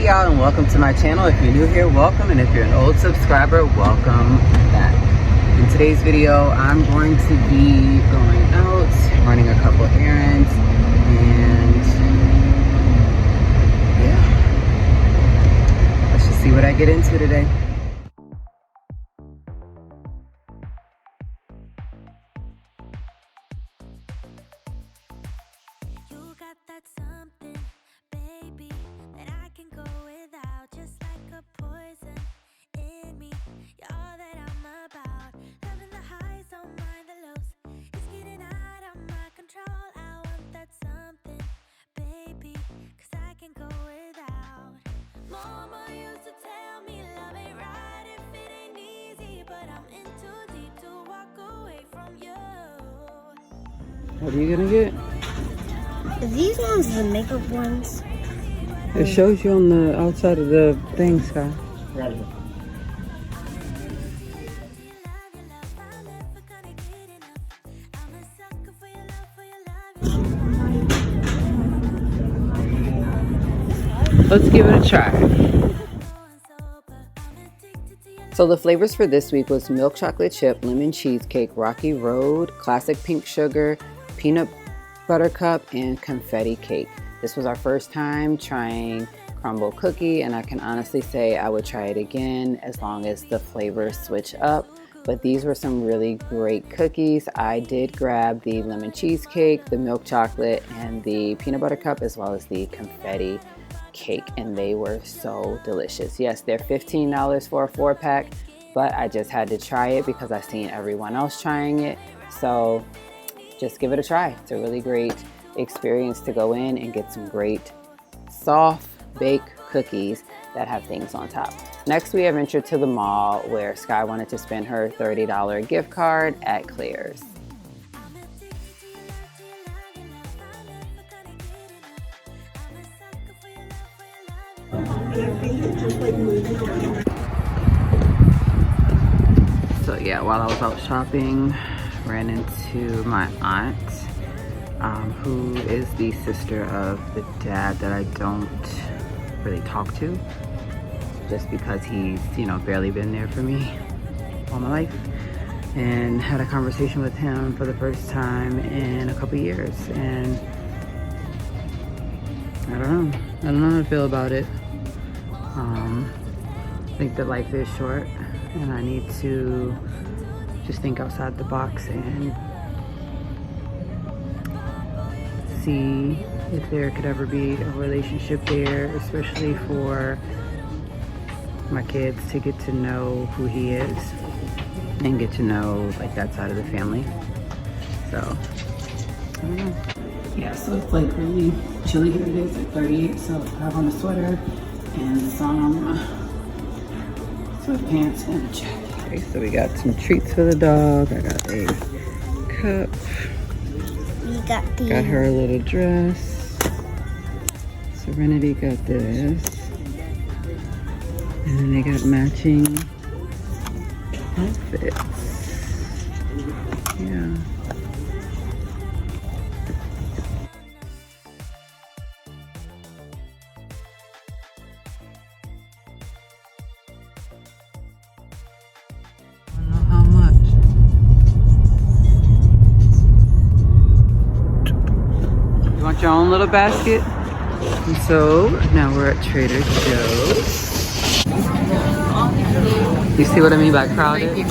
Hey y'all, and welcome to my channel. If you're new here, welcome, and if you're an old subscriber, welcome back. In today's video, I'm going to be going out, running a couple errands, and yeah, let's just see what I get into today. What are you gonna get? These ones the makeup ones. It shows you on the outside of the thing, Sky. Right. Let's give it a try. So the flavors for this week was milk chocolate chip, lemon cheesecake, rocky road, classic pink sugar, peanut butter cup, and confetti cake. This was our first time trying Crumbl cookie, and I can honestly say I would try it again as long as the flavors switch up. But these were some really great cookies. I did grab the lemon cheesecake, the milk chocolate, and the peanut butter cup, as well as the confetti cake, and they were so delicious. Yes, they're $15 for a 4-pack, but I just had to try it because I've seen everyone else trying it. So just give it a try. It's a really great experience to go in and get some great soft baked cookies that have things on top. Next, we have ventured to the mall where Sky wanted to spend her $30 gift card at Claire's. So yeah, while I was out shopping, ran into my aunt, who is the sister of the dad that I don't really talk to, just because he's, you know, barely been there for me all my life, and had a conversation with him for the first time in a couple years, and I don't know how to feel about it. I think that life is short, and I need to just think outside the box and see if there could ever be a relationship there, especially for my kids to get to know who he is and get to know like that side of the family. So I don't know. Yeah, so it's like really chilly here today. It's like 38, so I have on a sweater and some sweatpants and a jacket. Okay, so we got some treats for the dog. I got a cup. Got her a little dress. Serenity got this. And then they got matching outfits. Yeah. I don't know how much. You want your own little basket? And so now we're at Trader Joe's. You see what I mean by crowded?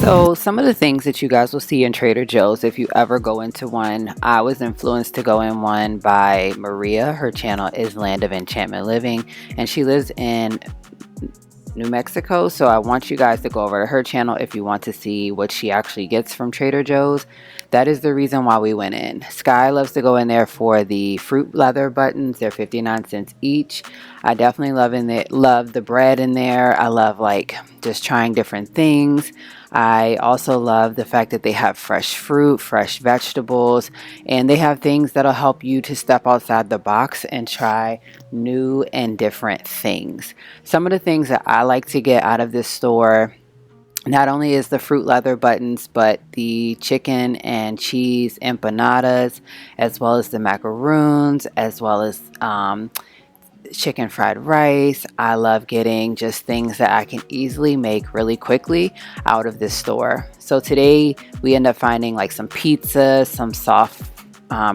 So some of the things that you guys will see in Trader Joe's, if you ever go into one, I was influenced to go in one by Maria. Her channel is Land of Enchantment Living, and she lives in New Mexico. So I want you guys to go over to her channel if you want to see what she actually gets from Trader Joe's. That is the reason why we went in. Sky loves to go in there for the fruit leather buttons. They're 59 cents each. I definitely love the bread in there. I love like just trying different things. I also love the fact that they have fresh fruit, fresh vegetables, and they have things that'll help you to step outside the box and try new and different things. Some of the things that I like to get out of this store not only is the fruit leather buttons, but the chicken and cheese empanadas, as well as the macaroons, as well as chicken fried rice. I love getting just things that I can easily make really quickly out of this store. So today we end up finding like some pizza, some soft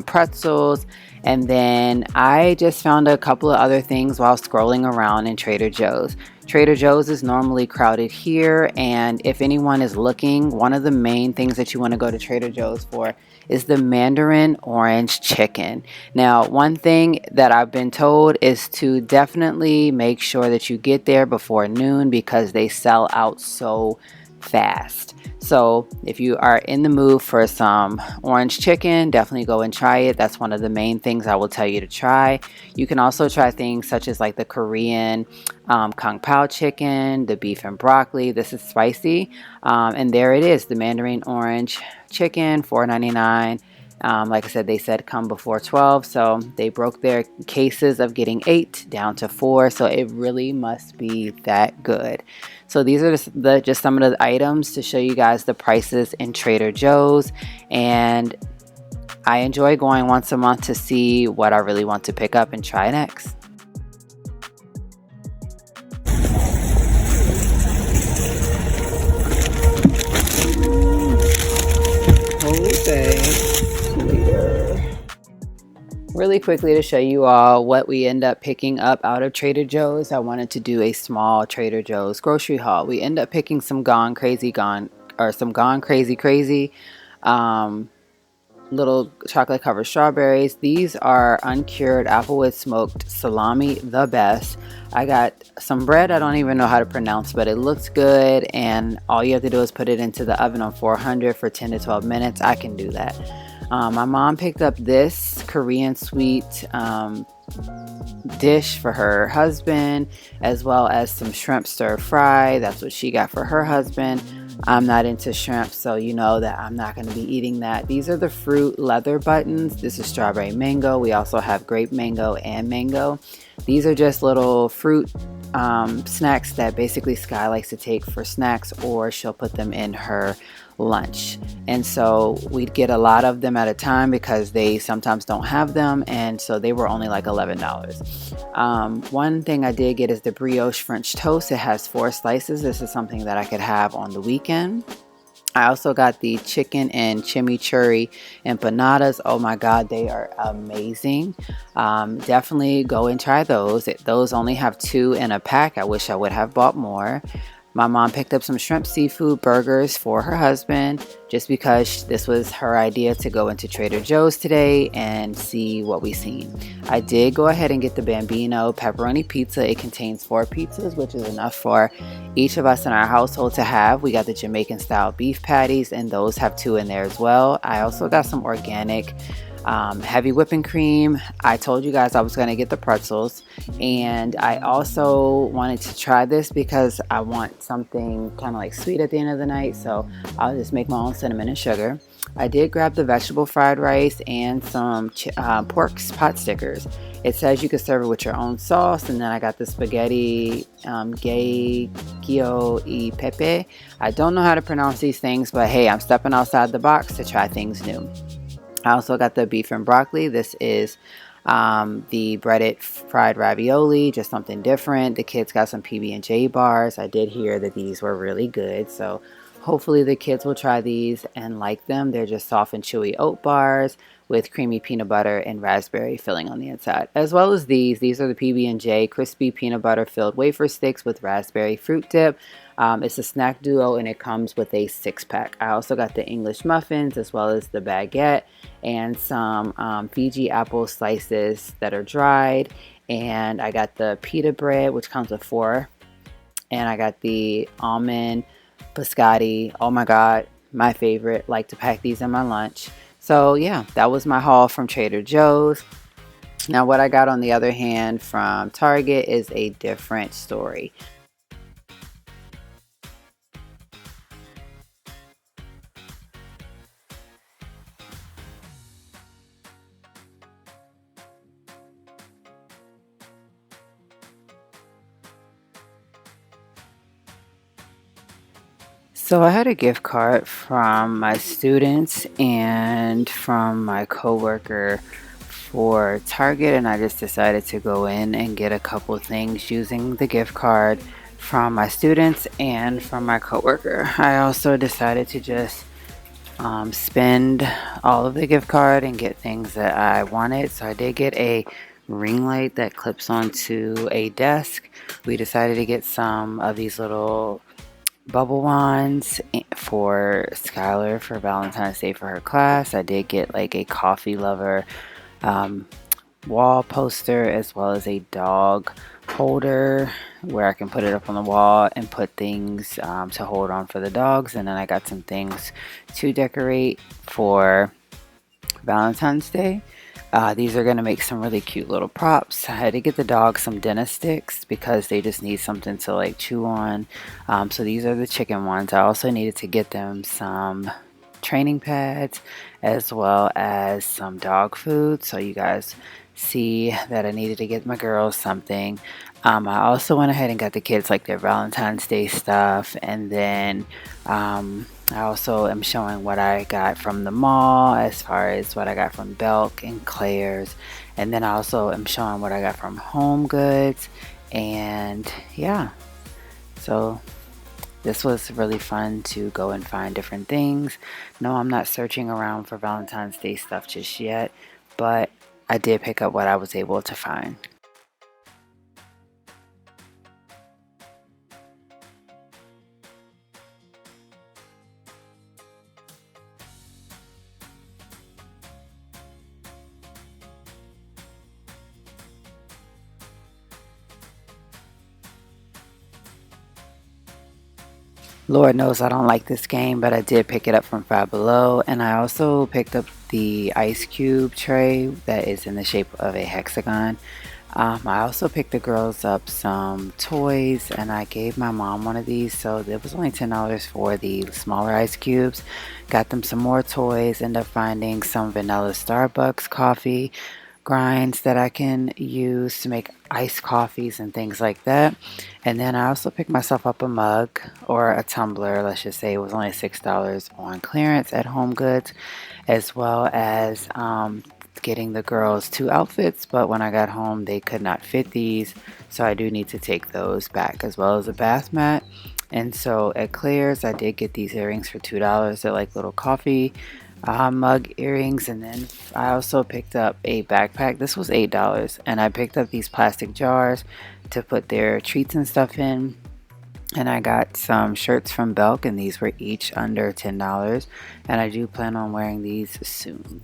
pretzels, and then I just found a couple of other things while scrolling around in Trader Joe's. Trader Joe's is normally crowded here, and if anyone is looking, one of the main things that you want to go to Trader Joe's for is the Mandarin orange chicken. Now, one thing that I've been told is to definitely make sure that you get there before noon because they sell out so fast. So if you are in the mood for some orange chicken, definitely go and try it. That's one of the main things I will tell you to try. You can also try things such as like the Korean Kung Pao chicken, the beef and broccoli. This is spicy. And there it is, the Mandarin orange chicken, $4.99. Like I said, they said come before 12, so they broke their cases of getting 8 down to 4, so it really must be that good. So these are just some of the items to show you guys the prices in Trader Joe's, and I enjoy going once a month to see what I really want to pick up and try next. Really quickly to show you all what we end up picking up out of Trader Joe's, I wanted to do a small Trader Joe's grocery haul. We end up picking some Gone Crazy Crazy little chocolate covered strawberries. These are uncured applewood smoked salami, the best. I got some bread I don't even know how to pronounce, but it looks good, and all you have to do is put it into the oven on 400 for 10 to 12 minutes. I can do that. My mom picked up this Korean sweet dish for her husband, as well as some shrimp stir fry. That's what she got for her husband. I'm not into shrimp, so you know that I'm not going to be eating that. These are the fruit leather buttons. This is strawberry mango. We also have grape mango and mango. These are just little fruit snacks that basically Sky likes to take for snacks, or she'll put them in her lunch. And so we'd get a lot of them at a time because they sometimes don't have them, and so they were only like $11. One thing I did get is the brioche French toast. It has 4 slices. This is something that I could have on the weekend. I also got the chicken and chimichurri empanadas. Oh my God, they are amazing. Definitely go and try those. Those only have 2 in a pack. I wish I would have bought more. My mom picked up some shrimp seafood burgers for her husband just because this was her idea to go into Trader Joe's today and see what we seen. I did go ahead and get the Bambino pepperoni pizza. It contains 4 pizzas, which is enough for each of us in our household to have. We got the Jamaican style beef patties, and those have 2 in there as well. I also got some organic heavy whipping cream. I told you guys I was going to get the pretzels, and I also wanted to try this because I want something kind of like sweet at the end of the night, so I'll just make my own cinnamon and sugar. I did grab the vegetable fried rice and some pork pot stickers. It says you can serve it with your own sauce, and then I got the spaghetti gyo e pepe. I don't know how to pronounce these things, but hey, I'm stepping outside the box to try things new. I also got the beef and broccoli. This is the breaded fried ravioli, just something different. The kids got some PB&J bars. I did hear that these were really good, so hopefully the kids will try these and like them. They're just soft and chewy oat bars with creamy peanut butter and raspberry filling on the inside. As well as these are the PB&J crispy peanut butter filled wafer sticks with raspberry fruit dip. It's a snack duo, and it comes with a 6-pack. I also got the English muffins as well as the baguette and some Fiji apple slices that are dried. And I got the pita bread, which comes with 4. And I got the almond biscotti. Oh my God, my favorite. Like to pack these in my lunch. So yeah, that was my haul from Trader Joe's. Now what I got on the other hand from Target is a different story. So I had a gift card from my students and from my coworker for Target, and I just decided to go in and get a couple things using the gift card from my students and from my coworker. I also decided to just spend all of the gift card and get things that I wanted. So I did get a ring light that clips onto a desk. We decided to get some of these little bubble wands for Skylar for Valentine's Day for her class. I did get like a coffee lover um, wall poster, as well as a dog holder where I can put it up on the wall and put things to hold on for the dogs. And then I got some things to decorate for Valentine's Day. These are going to make some really cute little props. I had to get the dog some dentist sticks because they just need something to like chew on. So these are the chicken ones. I also needed to get them some training pads as well as some dog food. So you guys see that I needed to get my girls something. I also went ahead and got the kids like their Valentine's Day stuff, and then I also am showing what I got from the mall as far as what I got from Belk and Claire's, and then I also am showing what I got from Home Goods. And yeah, so this was really fun to go and find different things. No, I'm not searching around for Valentine's Day stuff just yet, but I did pick up what I was able to find. Lord knows I don't like this game, but I did pick it up from Five Below, and I also picked up the ice cube tray that is in the shape of a hexagon. I also picked the girls up some toys, and I gave my mom one of these, so it was only $10 for the smaller ice cubes. Got them some more toys, ended up finding some vanilla Starbucks coffee grinds that I can use to make iced coffees and things like that. And then I also picked myself up a mug or a tumbler, let's just say. It was only $6 on clearance at Home Goods, as well as getting the girls 2 outfits, but when I got home they could not fit these, so I do need to take those back, as well as a bath mat. And so at Claire's I did get these earrings for $2. They're like little coffee mug earrings. And then I also picked up a backpack. This was $8, and I picked up these plastic jars to put their treats and stuff in. And I got some shirts from Belk, and these were each under $10, and I do plan on wearing these soon.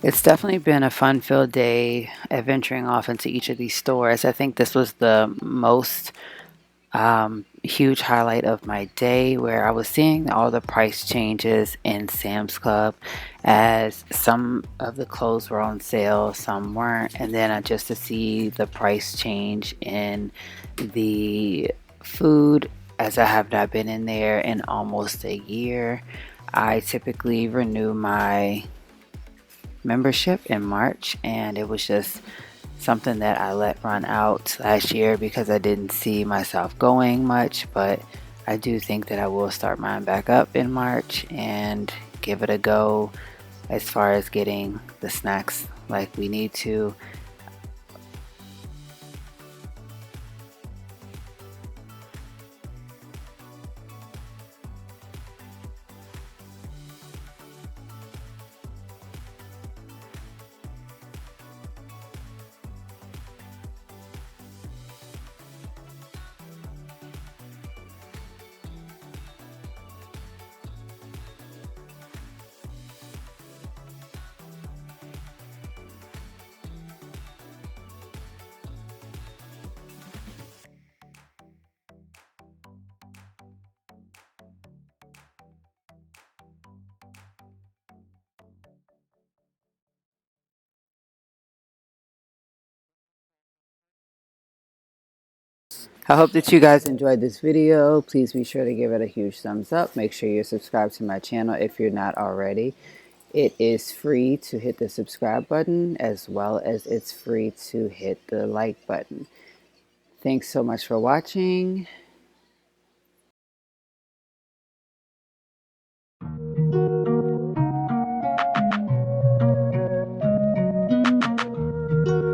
It's definitely been a fun-filled day adventuring off into each of these stores. I think this was the most huge highlight of my day, where I was seeing all the price changes in Sam's Club, as some of the clothes were on sale, some weren't, and then just to see the price change in the food, as I have not been in there in almost a year. I typically renew my membership in March, and it was just something that I let run out last year because I didn't see myself going much. But I do think that I will start mine back up in March and give it a go as far as getting the snacks like we need to. I hope that you guys enjoyed this video. Please be sure to give it a huge thumbs up. Make sure you're subscribed to my channel if you're not already. It is free to hit the subscribe button, as well as it's free to hit the like button. Thanks so much for watching.